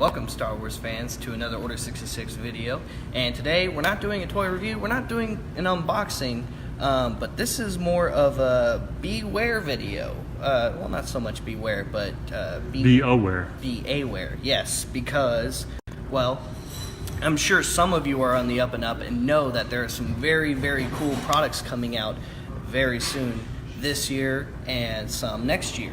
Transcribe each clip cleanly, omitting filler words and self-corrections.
Welcome, Star Wars fans, to another Order 66 video. And today we're not doing a toy review, we're not doing an unboxing, but this is more of a beware video. Well, not so much beware, but be aware. Be aware, yes, because, well, I'm sure some of you are on the up and up and know that there are some very, very cool products coming out very soon this year and some next year.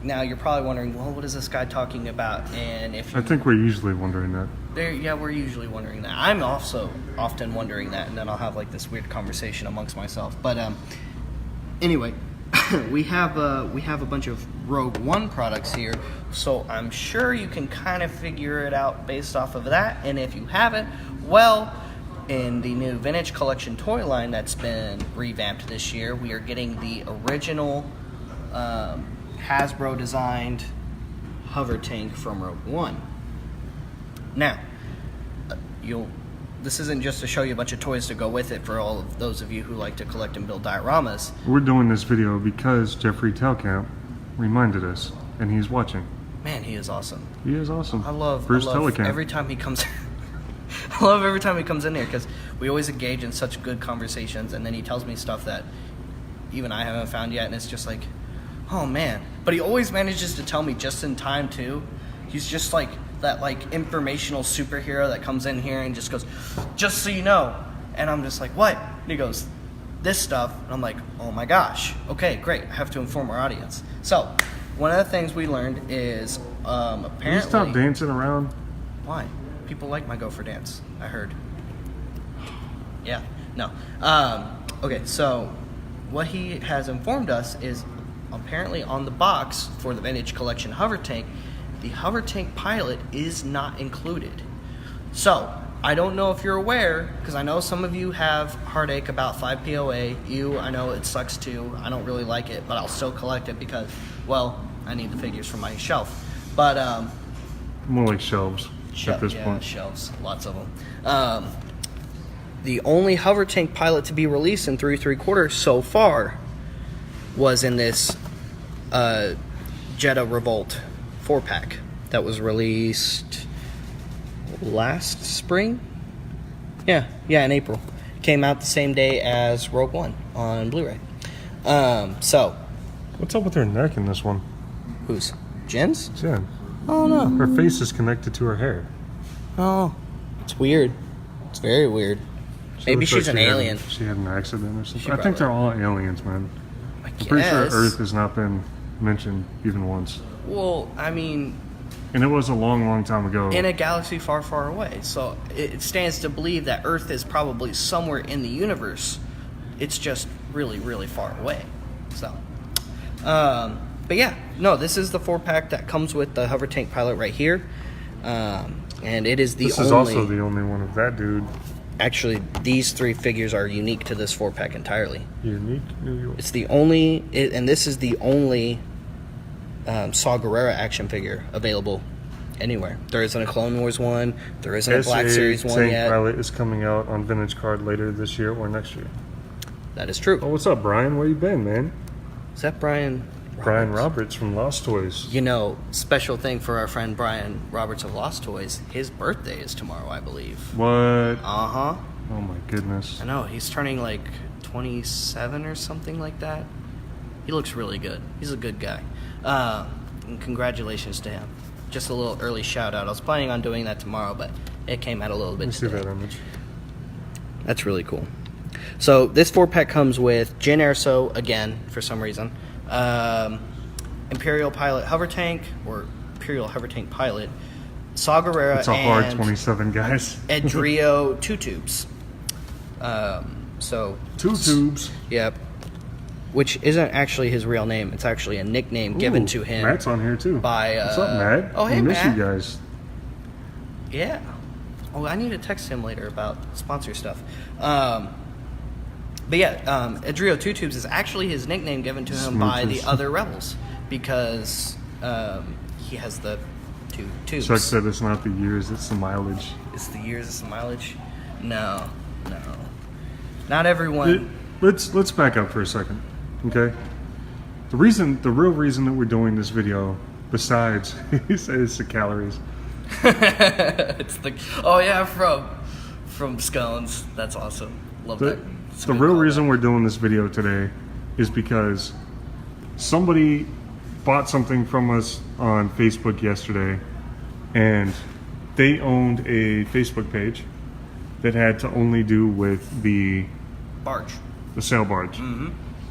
Now you're probably wondering, well, what is this guy talking about? And if I think we're usually wondering that. Yeah, we're usually wondering that. I'm also often wondering that, and then I'll have like this weird conversation amongst myself. But anyway, we have a bunch of Rogue One products here, so I'm sure you can kind of figure it out based off of that. And if you haven't, well, in the new Vintage Collection toy line that's been revamped this year, we are getting the original Hasbro designed hover tank from Rogue One. Now, this isn't just to show you a bunch of toys to go with it for all of those of you who like to collect and build dioramas. We're doing this video because Jeffrey Telkamp reminded us, and he's watching. Man, he is awesome. He is awesome. I love Telkamp. every time he comes. I love every time he comes in here because we always engage in such good conversations, and then he tells me stuff that even I haven't found yet, and it's just like, oh man. But he always manages to tell me just in time too. He's just like that informational superhero that comes in here and just goes, just so you know. And I'm just like, what? And he goes, this stuff. And I'm like, oh my gosh. Okay, great. I have to inform our audience. So one of the things we learned is apparently. Can you stop dancing around? Why? People like my Gopher dance, I heard. Yeah. No. Okay, so what he has informed us is apparently on the box for the Vintage Collection hover tank, the hover tank pilot is not included. So I don't know if you're aware, because I know some of you have heartache about 5POA. I know it sucks too. I don't really like it, but I'll still collect it because, well, I need the figures for my shelf. But more like shelves at this point. Shelves, lots of them. The only hover tank pilot to be released in 3 3/4 so far was in this Jedha Revolt 4-pack that was released last spring. Yeah, in April. Came out the same day as Rogue One on Blu-ray. So, what's up with her neck in this one? Who's? Jen's? Jen. Oh no. Her face is connected to her hair. Oh, it's weird. It's very weird. Maybe she's an alien. She had an accident or something. I think they're all aliens, man. I'm pretty sure Earth has not been mentioned even once. Well, I mean, and it was a long, long time ago. In a galaxy far, far away. So it stands to believe that Earth is probably somewhere in the universe. It's just really, really far away. So, but yeah, no, this is the 4-pack that comes with the hover tank pilot right here. And it is This is also the only one of that dude. Actually, these 3 figures are unique to this 4-pack entirely. Unique? It's the only, and this is the only Saw Gerrera action figure available anywhere. There isn't a Clone Wars one. There isn't a Black Series one yet. Tank pilot is coming out on Vintage Card later this year or next year. That is true. Oh, what's up, Brian? Where you been, man? Is that Brian? Brian Roberts from Lost Toys. You know, special thing for our friend Brian Roberts of Lost Toys. His birthday is tomorrow, I believe. What? Uh-huh. Oh my goodness. I know, he's turning like 27 or something like that. He looks really good. He's a good guy. And congratulations to him. Just a little early shout out. I was planning on doing that tomorrow, but it came out a little bit today. Let me see that image. That's really cool. So this 4-pack comes with Jyn Erso again for some reason. Imperial Pilot Hover Tank, or Imperial Hover Tank Pilot, Saw Gerrera, it's a hard 27, guys. Edrio 2 Tubes. So 2 tubes. Yep. Which isn't actually his real name. It's actually a nickname given to him. Matt's on here too. By what's up, Matt? Oh, hey, I miss Matt. you guys. Yeah. Oh, I need to text him later about sponsor stuff. But yeah, Edrio 2 Tubes is actually his nickname given to him by the other rebels because he has the 2 tubes. Chuck said it's not the years, it's the mileage. It's the years, it's the mileage? No. Not everyone. Let's back up for a second, okay? The real reason that we're doing this video, besides he says the calories, It's the from Scones. That's awesome. Love that. It's a The good real callback. reason we're doing this video today is because somebody bought something from us on Facebook yesterday, and they owned a Facebook page that had to only do with the barge. sail barge.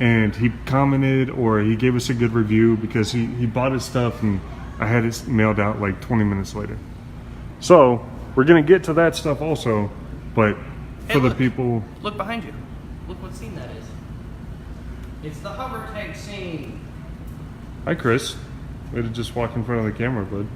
And he commented, or he gave us a good review because he bought his stuff, and I had it mailed out like 20 minutes later. So we're gonna get to that stuff also, but Hey, for the look. people, Look behind you. Look what scene that is. It's the hover tank scene. hi Chris, way to just walk in front of the camera, bud.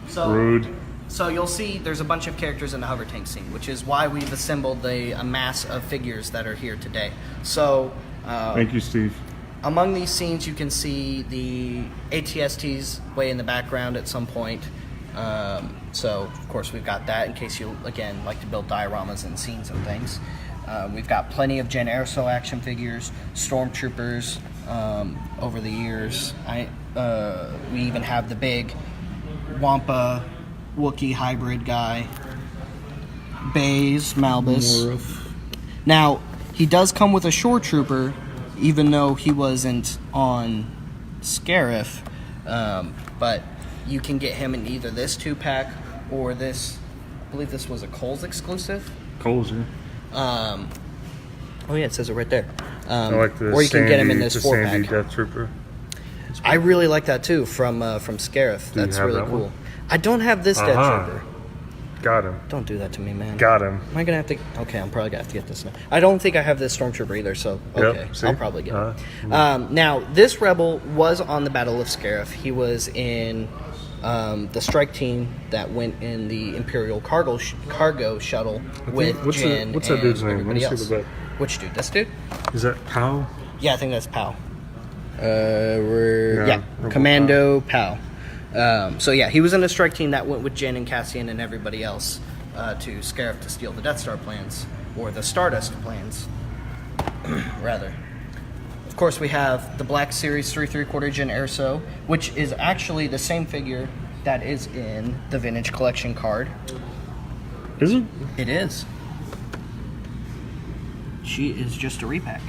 So, Rude. So you'll see there's a bunch of characters in the hover tank scene, which is why we've assembled a mass of figures that are here today. So Thank you, Steve. among these scenes, you can see the ATSTs way in the background at some point. So of course we've got that in case you, again, like to build dioramas and scenes and things. We've got plenty of Jen Erso action figures, stormtroopers over the years. We even have the big Wampa Wookiee hybrid guy, Baze Malbus. Now, he does come with a shore trooper, even though he wasn't on Scarif, but you can get him in either this 2-pack or this, I believe this was a Kohl's exclusive. Cole's here. Oh yeah, it says it right there. I like the or you can get him in this the 4-pack. Sandy Death Trooper. I really like that too from Scarif. Do you That's have really that cool. one? I don't have this Death Aha. Trooper. Got him. Don't do that to me, man. Got him. Am I gonna have to? Okay, I'm probably gonna have to get this now. I don't think I have this Stormtrooper either, so okay, see? I'll probably get it. Uh-huh. Now, this Rebel was on the Battle of Scarif. He was in the strike team that went in the Imperial cargo shuttle with what's Jin that and dude's name? Let me everybody see else. the bet. Which dude? This dude? Is that Pow? Yeah, I think that's Pow. We're Yeah, yeah, Commando Pow. So yeah, he was in the strike team that went with Jin and Cassian and everybody else to Scarif to steal the Death Star plans, or the Stardust plans, rather. Of course, we have the Black Series 3 3/4 Jin Erso, which is actually the same figure that is in the Vintage Collection card. Is it? It is. She is just a repack.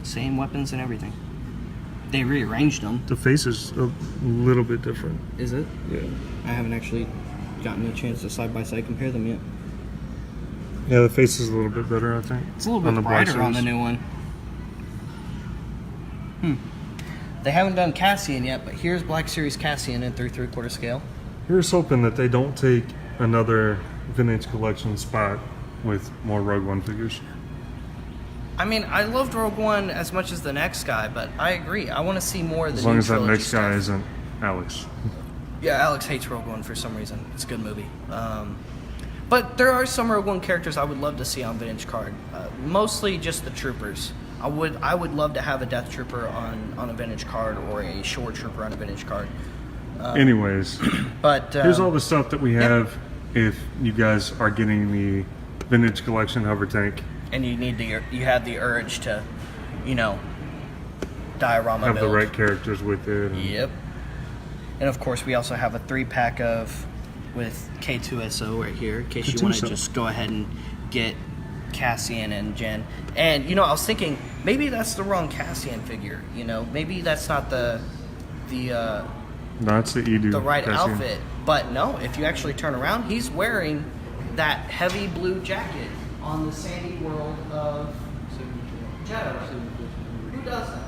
Same weapons and everything. They rearranged them. The face is a little bit different. Is it? Yeah. I haven't actually gotten a chance to side-by-side compare them yet. Yeah, the face is a little bit better, I think. It's a little bit on the Black brighter on the Series. new one. They haven't done Cassian yet, but here's Black Series Cassian in 3 3/4 scale. Here's hoping that they don't take another Vintage Collection spot with more Rogue One figures. I mean, I loved Rogue One as much as the next guy, but I agree. I want to see more of the As long new as that trilogy next guy stuff. isn't Alex. Yeah, Alex hates Rogue One for some reason. It's a good movie. But there are some Rogue One characters I would love to see on Vintage card. Mostly just the troopers. I would love to have a Death Trooper on a Vintage card, or a Shore Trooper on a Vintage card. Anyways, But here's all the stuff that we have if you guys are getting the Vintage Collection hover tank. and you have the urge to, diorama Have build. the right characters with it. and- Yep. And of course, we also have a 3-pack with K2SO right here, in case you want to K2SO. just go ahead and get Cassian and Jen. And I was thinking maybe that's the wrong Cassian figure. Maybe that's not the That's the Edu. right Cassian. outfit. But no, if you actually turn around, he's wearing that heavy blue jacket on the sandy world of Jeddah. Who does that?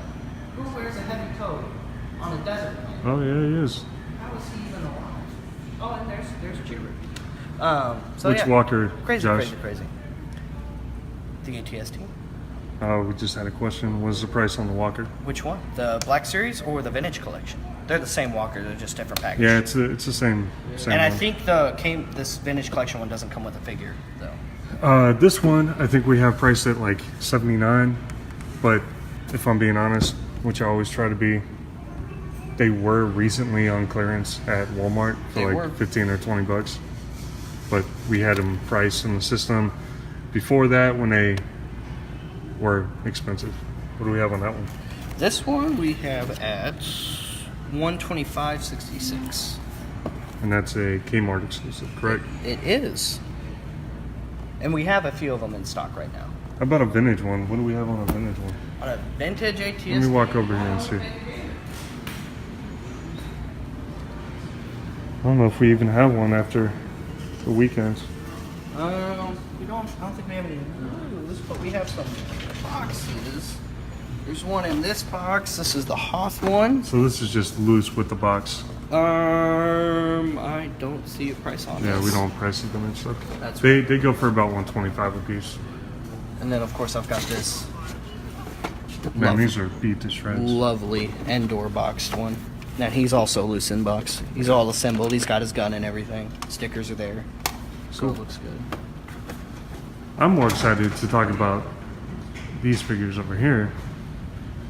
Who wears a heavy coat on a desert planet? Oh yeah, he is. How is he even alive? Oh, and there's Jibber. So Which yeah, Walker, crazy, Josh? crazy. The ATST. We just had a question. What's the price on the Walker? Which one? The Black Series or the Vintage Collection? They're the same Walker. They're just different packages. Yeah, it's the same. Same And I one. think this Vintage Collection one doesn't come with a figure though. This one, I think we have priced at like $79, but if I'm being honest, which I always try to be, they were recently on clearance at Walmart They for were. like 15 or 20 bucks. But we had them priced in the system before that when they were expensive. What do we have on that one? This one we have at $125.66. And that's a Kmart exclusive, correct? It is. And we have a few of them in stock right now. How about a vintage one? What do we have on a vintage one? On a vintage ATS. Let me walk over here and see. I don't know if we even have one after the weekends. We don't. I don't think we have any blues, but we have some boxes. There's one in this box. This is the Hoth one. So this is just loose with the box. I don't see a price on this. Yeah, we don't price them and stuff. That's They go for about $125 a piece. And then of course I've got this Man, these are beat to shreds. lovely Endor boxed one. Now he's also loose in box. He's all assembled. He's got his gun and everything. Stickers are there. So Cool. it looks good. I'm more excited to talk about these figures over here.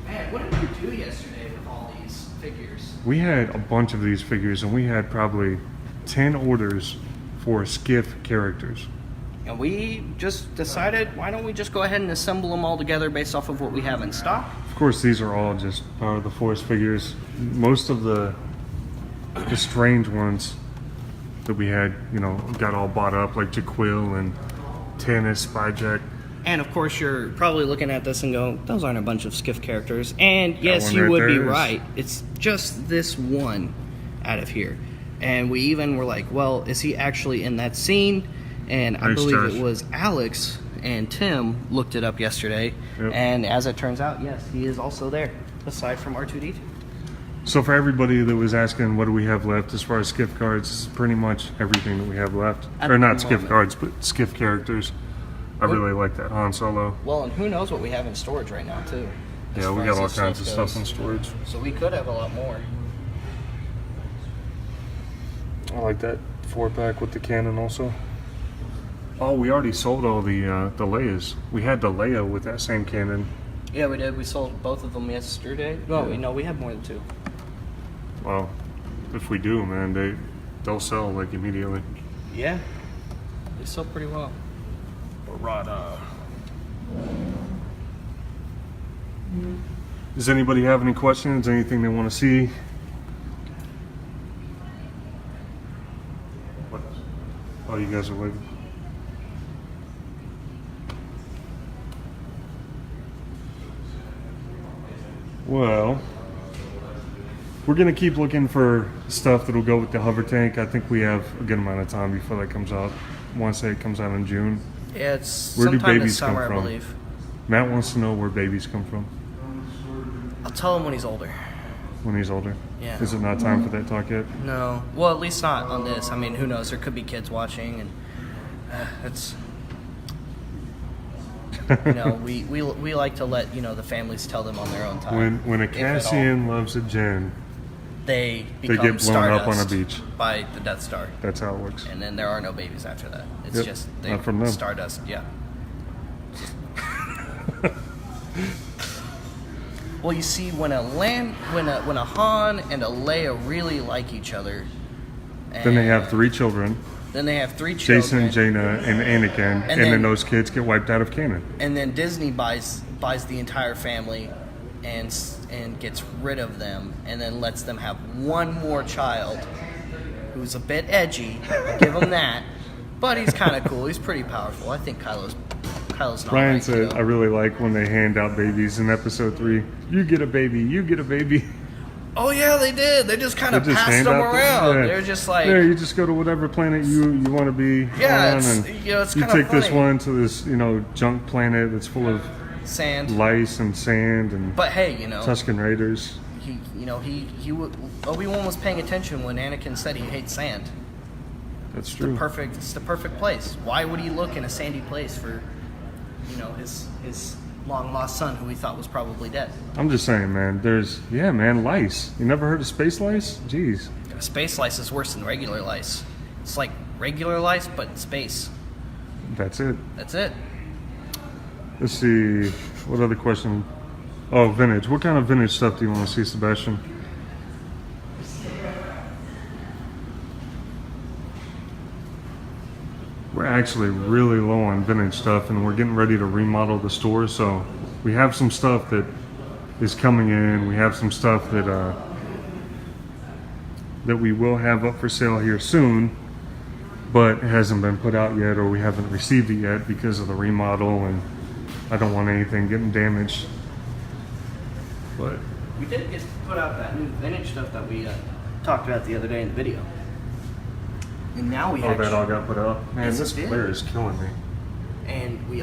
Man, what did you do yesterday with all these figures? We had a bunch of these figures, and we had probably 10 orders for skiff characters. And we just decided, why don't we just go ahead and assemble them all together based off of what we have in stock? Of course, these are all just Power of the Force figures. Most of the strange ones that we had, got all bought up, like Jaquil and Tannis, Spyjack. And of course, you're probably looking at this and go, those aren't a bunch of skiff characters. And yes, one you right would be there is. right. It's just this one out of here. And we even were like, well, is he actually in that scene? And I Nice, believe Josh. it was Alex and Tim looked it up yesterday. Yep. And as it turns out, yes, he is also there, aside from R2-D2. So for everybody that was asking what do we have left as far as skiff cards, it's pretty much everything that we have left. At Or the not skiff moment. cards, but skiff characters. I really like that Han Solo. Well, and who knows what we have in storage right now, too. as Yeah, we far got as all this kinds of stuff goes. in storage. So we could have a lot more. I like that 4-pack with the cannon also. Oh, we already sold all the Leias. We had the Leia with that same cannon. Yeah, we did. We sold both of them yesterday. No, we have more than two. Well, if we do, man, they'll sell like immediately. Yeah. They sell pretty well. Does anybody have any questions? Anything they want to see? What? Oh, you guys are waiting. Well, we're gonna keep looking for stuff that'll go with the hover tank. I think we have a good amount of time before that comes out. I want to say it comes out in June. Yeah, it's Where do sometime this babies come summer, I from? believe. Matt wants to know where babies come from I'll tell him when he's older. when he's older. Yeah. Is it not time for that talk yet? No. Well, at least not on this. I mean, who knows? There could be kids watching, and it's... we like to let, the families tell them on their own time. When a if at all. Cassian loves a Jen, They they become get blown up on a Stardust beach. by the Death Star. That's how it works. And then there are no babies after that. It's Yep, just not from them. Stardust, yeah. Well, you see, when a Han and a Leia really like each other, Then they have 3 children: Then they have 3 children. Jason, Jaina, and Anakin. And then then- those kids get wiped out of canon. And then Disney buys the entire family and gets rid of them, and then lets them have one more child who's a bit edgy. I'll give him that, but he's kind of cool. He's pretty powerful. I think Kylo's not Ryan right, said, "I really like when they hand out babies in Episode 3. You get a baby. You get a baby." Oh yeah, they did. They just kind of They just passed hand them out the- around. yeah. They're just like, There, you just go to whatever planet you want to be Yeah, on, it's- and it's you kinda take this funny. one to this junk planet that's full of sand. lice and sand and But hey, Tusken Raiders. Obi-Wan was paying attention when Anakin said he hates sand. That's true. It's the perfect place. Why would he look in a sandy place for, his long lost son, who he thought was probably dead? I'm just saying, man. Lice. You never heard of space lice? Jeez. Space lice is worse than regular lice. It's like regular lice, but in space. That's it. That's it. Let's see. What other question? Oh, vintage. What kind of vintage stuff do you want to see, Sebastian? We're actually really low on vintage stuff, and we're getting ready to remodel the store. So we have some stuff that is coming in. We have some stuff that that we will have up for sale here soon, but it hasn't been put out yet, or we haven't received it yet because of the remodel, and I don't want anything getting damaged. But We did just put out that new vintage stuff that we talked about the other day in the video. And now we that all got put out. Man, Yes, this it did. glare is killing me. And we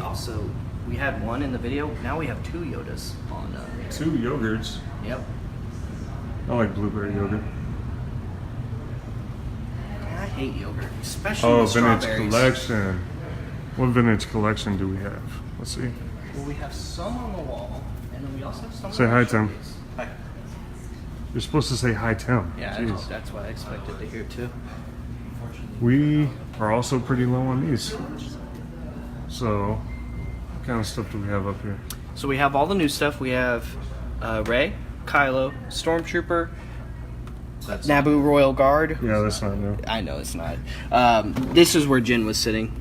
had one in the video. Now we have 2 Yodas on. 2 yogurts. Yep. I like blueberry yogurt. Man, I hate yogurt, especially Oh, with vintage strawberries. collection. What vintage collection do we have? Let's see. Well, we have some on the wall, and then we also have some. Say on the hi, Tim. showcase. Hi. You're supposed to say hi, Tim. Yeah, Jeez. that's what I expected to hear too. We are also pretty low on these. So, what kind of stuff do we have up here? So we have all the new stuff. We have Rey, Kylo, Stormtrooper, Naboo Royal Guard. Yeah, that's not new. I know it's not. This is where Jin was sitting.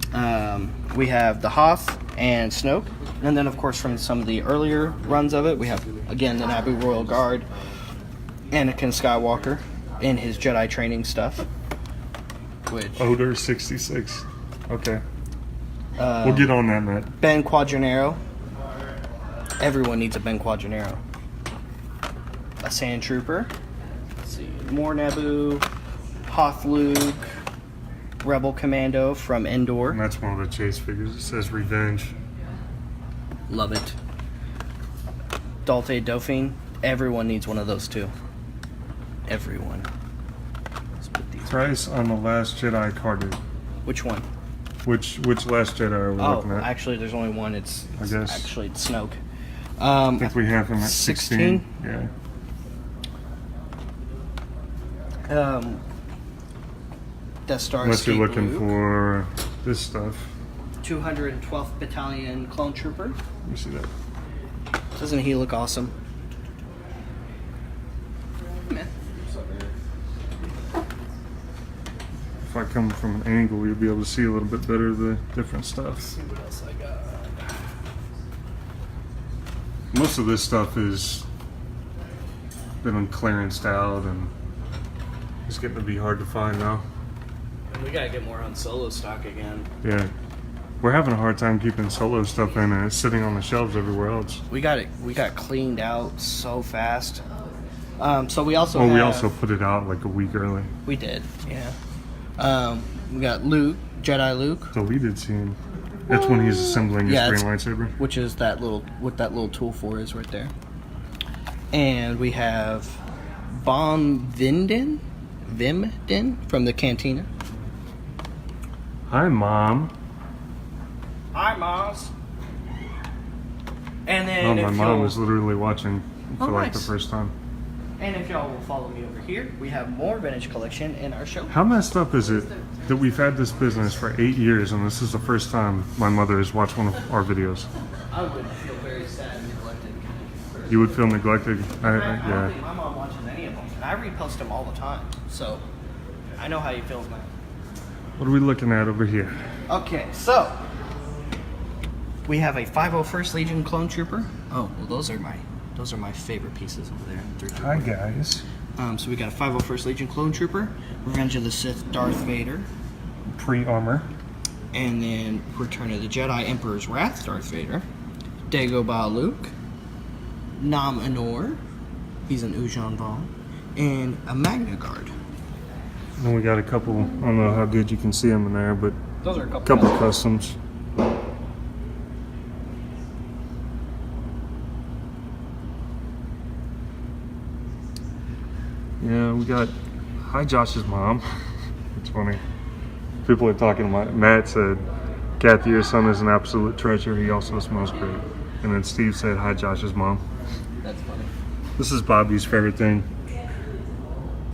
We have the Hoth and Snoke. And then, of course, from some of the earlier runs of it, we have, again, the Naboo Royal Guard, Anakin Skywalker in his Jedi training stuff. Which Odor 66. Okay. We'll get on that, Matt. Ben Quadranero. Everyone needs a Ben Quadranero. A Sand Trooper. Let's see. More Naboo. Hoth Luke. Rebel Commando from Endor. And that's one of the chase figures. It says Revenge. Love it. Dalte Dauphine. Everyone needs one of those too. Everyone. Let's put these. Price on the Last Jedi carded. Which one? Which Last Jedi are we looking at? Actually, there's only one. It's guess. actually Snoke. I think we have him at 16. 16? Yeah. Death Star Unless you're Escape looking Luke. for this stuff. 212th Battalion Clone Trooper. Let me see that. Doesn't he look awesome? Man. If I come from an angle, you'll be able to see a little bit better the different stuff. See what else I got. Most of this stuff is been clearanced out, and it's getting to be hard to find now. We gotta get more on Solo stock again. Yeah. We're having a hard time keeping Solo stuff in, and it's sitting on the shelves everywhere else. We got cleaned out so fast. So we also Oh, we have- also put it out like a week early. we did, yeah. We got Luke, Jedi Luke, Deleted scene. That's when he's assembling his Yeah, green it's- lightsaber. which is that little tool for is right there. And we have Vimden from the Cantina. Hi, Mom. Hi, Moms. And Oh, then my if mom you'll- is literally watching for Oh, like the nice. first time. And if y'all will follow me over here, we have more vintage collection in our show. How messed up is it that we've had this business for 8 years, and this is the first time my mother has watched one of our videos? I would feel very sad and neglected. You would feel neglected? I don't Yeah. think my mom watches any of them, and I repost them all the time. So I know how you feel, man. What are we looking at over here? Okay, so we have a 501st Legion Clone Trooper. Oh, well, those are my favorite pieces over there. Hi, guys. So we got a 501st Legion Clone Trooper, Revenge of the Sith Darth Vader, Pre-armor. and then Return of the Jedi Emperor's Wrath Darth Vader, Dagobah Luke, Nam Anor, he's an Ujan Vong, and a Magna Guard. And we got a couple, I don't know how good you can see them in there, but Those are a a couple customs. Yeah, we got, hi Josh's mom. It's funny. People are talking about, Matt said, Kathy, your son is an absolute treasure. He also smells great. And then Steve said, hi Josh's mom. That's funny. This is Bobby's favorite thing.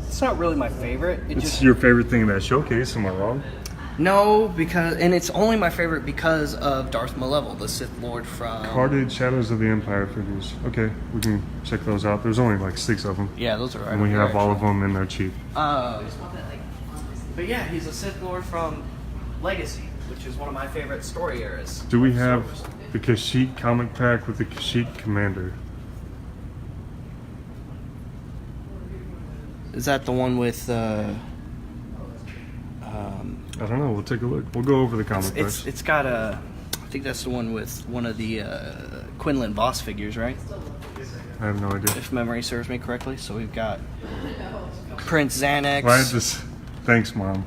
It's not really my favorite. It's your favorite thing in that showcase, am I wrong? No, and it's only my favorite because of Darth Malevolent, the Sith Lord from. Carded Shadows of the Empire figures. Okay, we can check those out. There's only like 6 of them. Yeah, those are right. And we over have there, all of them and they're cheap. But yeah, he's a Sith Lord from Legacy, which is one of my favorite story eras. Do we have the Kashyyyk comic pack with the Kashyyyk Commander? Is that the one with? I don't know. We'll take a look. We'll go over the comic books. It's got a. I think that's the one with one of the Quinlan Voss figures, right? I have no idea. If memory serves me correctly. So we've got Prince Xanax. Well, I had this. Thanks, Mom.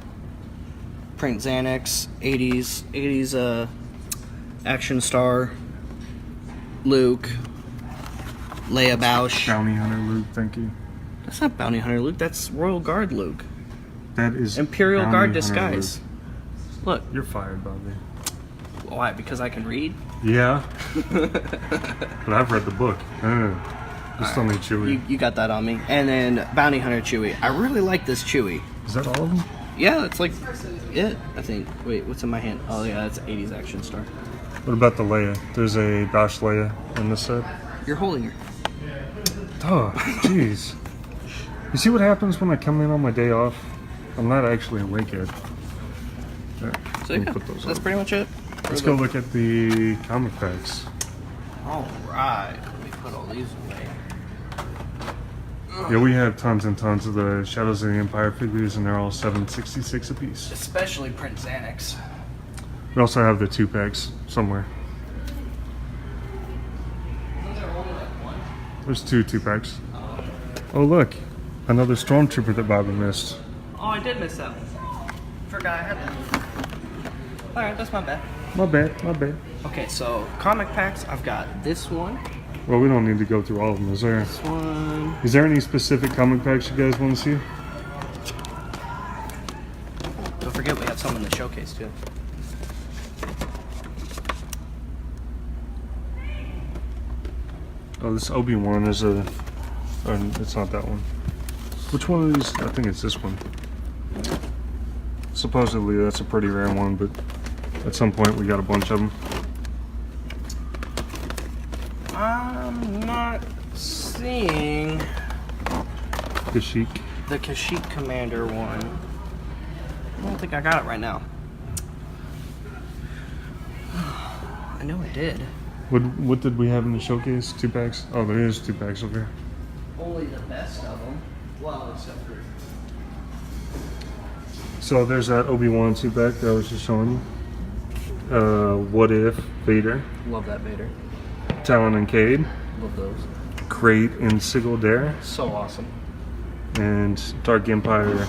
Prince Xanax, 80s action star. Luke. Leia Bausch. Bounty Hunter Luke, thank you. That's not Bounty Hunter Luke. That's Royal Guard Luke. That is Imperial Bounty Guard Hunter disguise. Luke. Look. You're fired, Bobby. Why? Because I can read? Yeah. But I've read the book. Just only Chewie. You got that on me. And then Bounty Hunter Chewie. I really like this Chewie. Is that all of them? Yeah, it's like it, I think. Wait, what's in my hand? Oh, yeah, that's 80s action star. What about the Leia? There's a Bausch Leia in this set. You're holding her. Oh, jeez. You see what happens when I come in on my day off? I'm not actually awake yet. There, So let me yeah, put those that's up. pretty much it. Let's go look at the comic packs. All right. Let me put all these away. Yeah, we have tons and tons of the Shadows of the Empire figures, and they're all $7.66 a piece. Especially Prince Xanax. We also have the 2-packs somewhere. There's 2-packs. Oh, look. Another Stormtrooper that Bobby missed. Oh, I did miss that one. Forgot I had that. Alright, that's my bad. My bad, my bad. Okay, so comic packs, I've got this one. Well, we don't need to go through all of them, is there? This one. Is there any specific comic packs you guys want to see? Don't forget we have some in the showcase too. Oh, this Obi-Wan is a... Oh, it's not that one. Which one of these? I think it's this one. Supposedly that's a pretty rare one, but at some point we got a bunch of them. I'm not seeing Kashyyyk. the Kashyyyk Commander one. I don't think I got it right now. I know I did. What did we have in the showcase? 2-packs? Oh, there is 2-packs over here. Only the best of them. Well, except for... So there's that Obi-Wan 2-pack that I was just showing you. What If Vader, Love that Vader. Talon and Cade, Love those. Crate and Sigil Dare, So awesome. and Dark Empire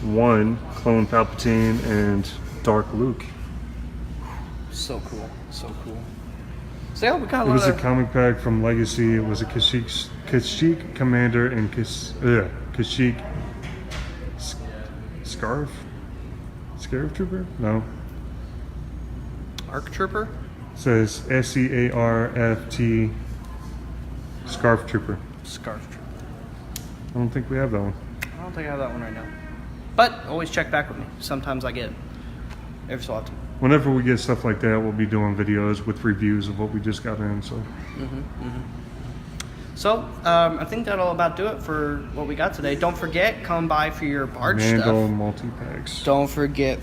1, Clone Palpatine, and Dark Luke. So cool. So cool. So yeah, we got a It lot was a of... comic pack from Legacy. It was a Kashyyyk Commander and Kashyyyk Scarf Trooper? No. Arc Trooper? It says SEARFT Scarf Trooper. Scarf Trooper. I don't think we have that one. I don't think I have that one right now. But always check back with me. Sometimes I get it. Every so often. Whenever we get stuff like that, we'll be doing videos with reviews of what we just got in. So, So, I think that'll about do it for what we got today. Don't forget, come by for your barge Mando stuff. multi-packs. Don't forget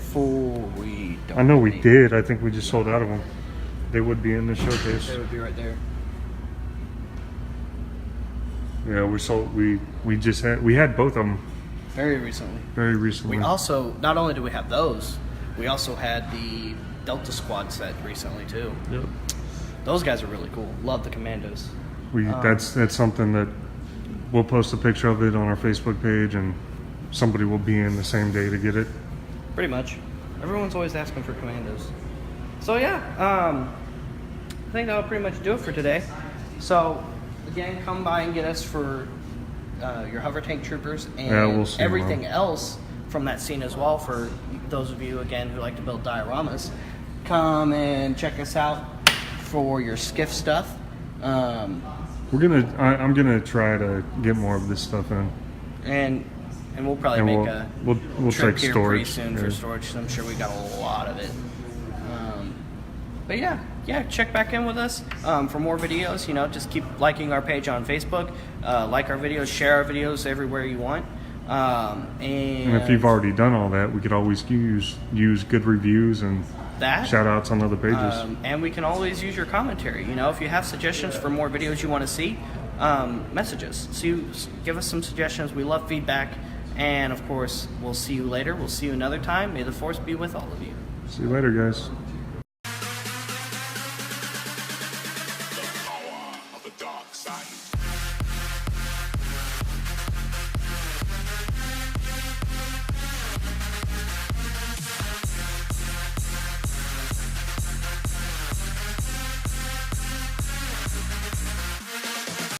I know we did. I think we just sold out of them. They would be in the showcase. They would be right there. Yeah, we sold. We had both of them Very recently. very recently. We also, not only do we have those, we also had the Delta Squad set recently too. Yep. Those guys are really cool. Love the Commandos. That's something that we'll post a picture of it on our Facebook page, and somebody will be in the same day to get it. Pretty much. Everyone's always asking for Commandos. So yeah, I think that'll pretty much do it for today. So again, come by and get us for your hover tank troopers and Yeah, we'll see everything tomorrow. else from that scene as well. For those of you again who like to build dioramas, come and check us out for your skiff stuff. I'm gonna try to get more of this stuff in, And we'll probably and make a we'll trip take here storage. pretty soon Yeah. for storage. 'Cause I'm sure we got a lot of it. But yeah, check back in with us for more videos. You know, just keep liking our page on Facebook, like our videos, share our videos everywhere you want. And And if you've already done all that, we could always use good reviews and that shout outs on other pages. and we can always use your commentary. You know, if you have suggestions for more videos you want to see, messages. So give us some suggestions. We love feedback. And, of course, we'll see you later. We'll see you another time. May the force be with all of you. See you later, guys.